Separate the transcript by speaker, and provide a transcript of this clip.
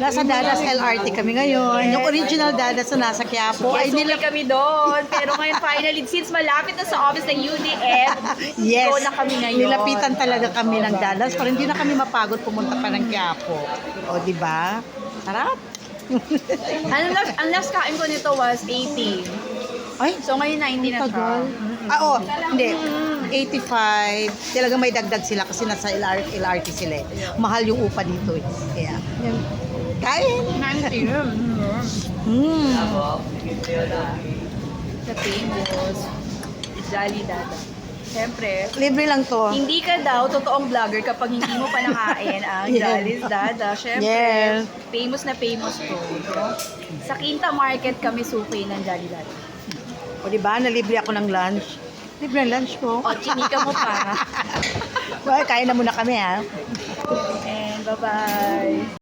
Speaker 1: Nasa Dadas LRT kami ngayon. Yung original Dadas na nasa Quiapo ay
Speaker 2: Yes, okay kami doon. Pero ngayon finally, since malapit na sa office ng UDF,
Speaker 1: Yes.
Speaker 2: go na kami ngayon.
Speaker 1: Nilapitan talaga kami ng Dadas para hindi na kami mapagod pumunta pa ng Quiapo. O, di ba? Sarap.
Speaker 2: Ang last kain ko nito was 80.
Speaker 1: Ay,
Speaker 2: So ngayon 90 na siya.
Speaker 1: tagal. Hindi. 85. Talagang may dagdag sila kasi nasa LRT sila eh. Mahal yung upa dito eh. Kaya, yan. Kain.
Speaker 2: 90.
Speaker 1: Mm.
Speaker 2: Sa famous. Jolly Dada. Siyempre,
Speaker 1: Libre lang to.
Speaker 2: hindi ka daw totoong vlogger kapag hindi mo pa nakain ang
Speaker 1: Yes.
Speaker 2: Jolly's Dada. Siyempre,
Speaker 1: Yes.
Speaker 2: famous na famous to. No? Sa Quinta Market kami suki ng Jolly Dada.
Speaker 1: O diba, nalibre ako ng lunch. Libre ang lunch ko.
Speaker 2: O, chinika mo pa.
Speaker 1: Well, kain na muna kami ha.
Speaker 2: And bye-bye.